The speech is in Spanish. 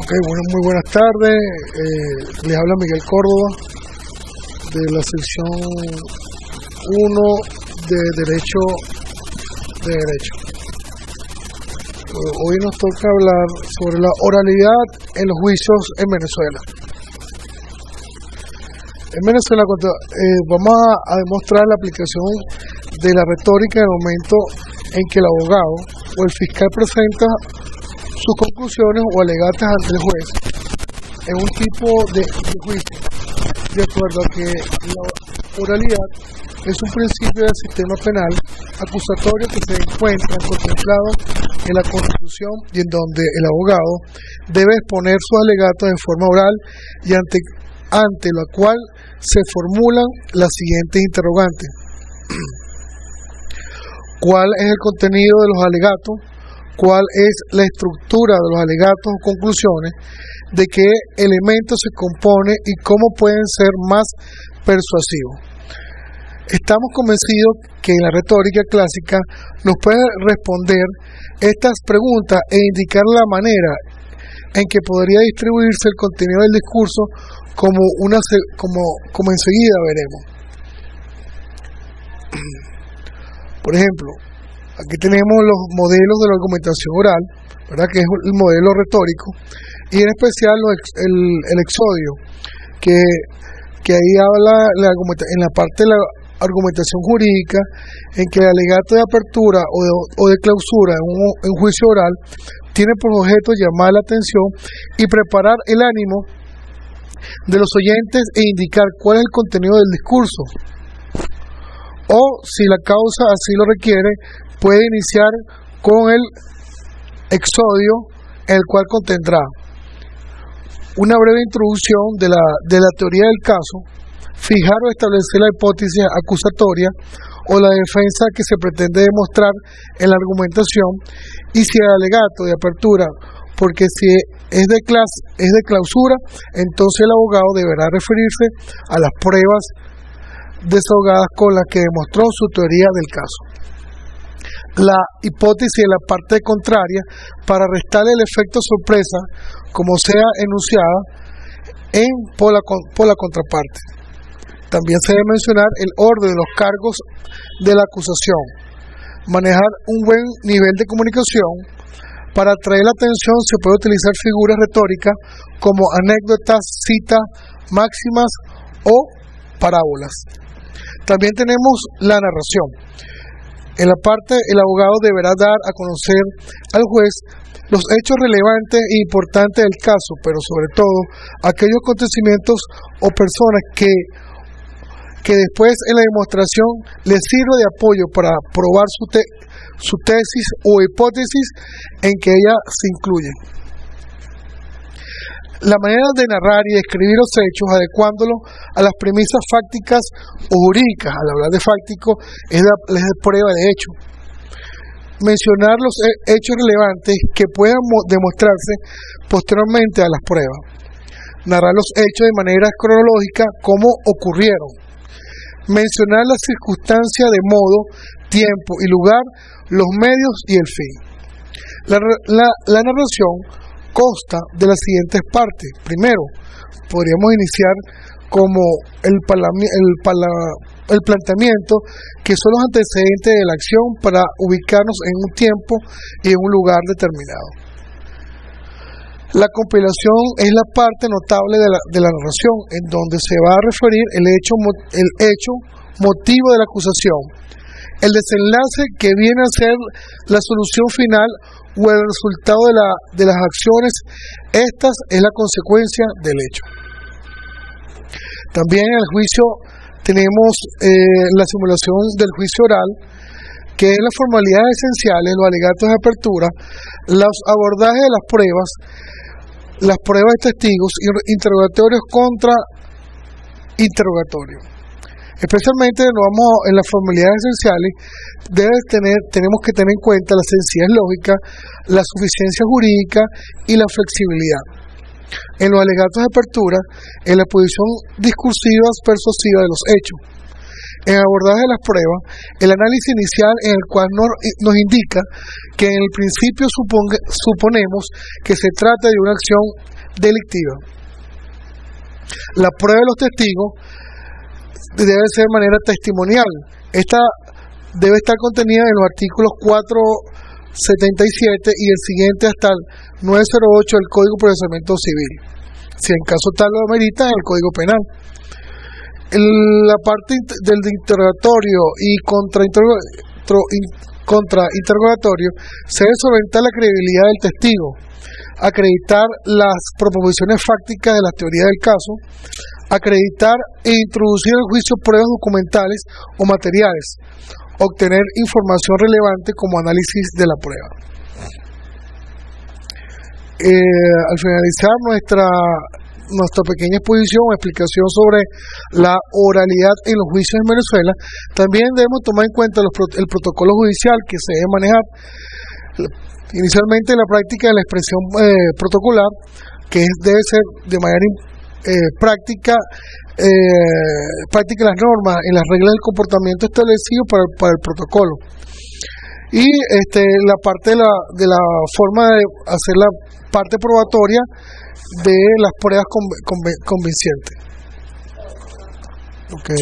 Bueno, muy buenas tardes. Les habla Miguel Córdoba de la sección 1 de Derecho. Hoy nos toca hablar sobre la oralidad en los juicios en Venezuela. En Venezuela vamos a demostrar la aplicación de la retórica en el momento en que el abogado o el fiscal presenta sus conclusiones o alegatas ante el juez en un tipo de juicio, de acuerdo a que la oralidad es un principio del sistema penal acusatorio que se encuentra contemplado en la Constitución y en donde el abogado debe exponer sus alegatos en forma oral y ante la cual se formulan las siguientes interrogantes. ¿Cuál es el contenido de los alegatos? ¿Cuál es la estructura de los alegatos o conclusiones? ¿De qué elementos se compone y cómo pueden ser más persuasivos? Estamos convencidos que la retórica clásica nos puede responder estas preguntas e indicar la manera en que podría distribuirse el contenido del discurso como enseguida veremos. Por ejemplo, aquí tenemos los modelos de la argumentación oral, ¿verdad? Que es el modelo retórico, y en especial el exodio, que ahí habla en la parte de la argumentación jurídica, en que el alegato de apertura o de clausura en juicio oral tiene por objeto llamar la atención y preparar el ánimo de los oyentes e indicar cuál es el contenido del discurso, o si la causa así lo requiere, puede iniciar con el exodio, el cual contendrá una breve introducción de la teoría del caso, fijar o establecer la hipótesis acusatoria o la defensa que se pretende demostrar en la argumentación, y si el alegato de apertura, porque si es de clausura, entonces el abogado deberá referirse a las pruebas desahogadas con las que demostró su teoría del caso. La hipótesis de la parte contraria para restarle el efecto sorpresa, como sea enunciada por la contraparte. También se debe mencionar el orden de los cargos de la acusación, manejar un buen nivel de comunicación. Para atraer la atención se puede utilizar figuras retóricas como anécdotas, citas, máximas o parábolas. También tenemos la narración. En la parte, el abogado deberá dar a conocer al juez los hechos relevantes e importantes del caso, pero sobre todo aquellos acontecimientos o personas que después en la demostración le sirve de apoyo para probar su tesis o hipótesis en que ella se incluye. La manera de narrar y describir los hechos, adecuándolos a las premisas fácticas o jurídicas. Al hablar de fáctico es de prueba de hecho. Mencionar los hechos relevantes que puedan demostrarse posteriormente a las pruebas. Narrar los hechos de manera cronológica como ocurrieron. Mencionar las circunstancias de modo, tiempo y lugar, los medios y el fin. La narración consta de las siguientes partes. Primero, podríamos iniciar como el planteamiento, que son los antecedentes de la acción para ubicarnos en un tiempo y en un lugar determinado. La compilación es la parte notable de la narración, en donde se va a referir el hecho motivo de la acusación, el desenlace que viene a ser la solución final o el resultado de las acciones. Estas es la consecuencia del hecho. También en el juicio tenemos la simulación del juicio oral, que es las formalidades esenciales, los alegatos de apertura, los abordajes de las pruebas de testigos y interrogatorios contra interrogatorio. Especialmente en las formalidades esenciales tenemos que tener en cuenta la sencillez lógica, la suficiencia jurídica y la flexibilidad. En los alegatos de apertura, en la posición discursiva persuasiva de los hechos. En el abordaje de las pruebas, el análisis inicial en el cual nos indica que en el principio suponemos que se trata de una acción delictiva. La prueba de los testigos debe ser de manera testimonial. Esta debe estar contenida en los artículos 477 y el siguiente hasta el 908 del Código de Procesamiento Civil, si en caso tal lo amerita, en el Código Penal. La parte del interrogatorio y contrainterrogatorio se debe solventar la credibilidad del testigo, acreditar las proposiciones fácticas de las teorías del caso, acreditar e introducir al juicio pruebas documentales o materiales, obtener información relevante como análisis de la prueba. Al finalizar nuestra pequeña exposición o explicación sobre la oralidad en los juicios en Venezuela, también debemos tomar en cuenta el protocolo judicial que se debe manejar. Inicialmente, la práctica de la expresión protocolar, que debe ser de manera práctica las normas en las reglas del comportamiento establecido para el protocolo. Y la parte de la forma de hacer la parte probatoria de las pruebas convincentes. Okay.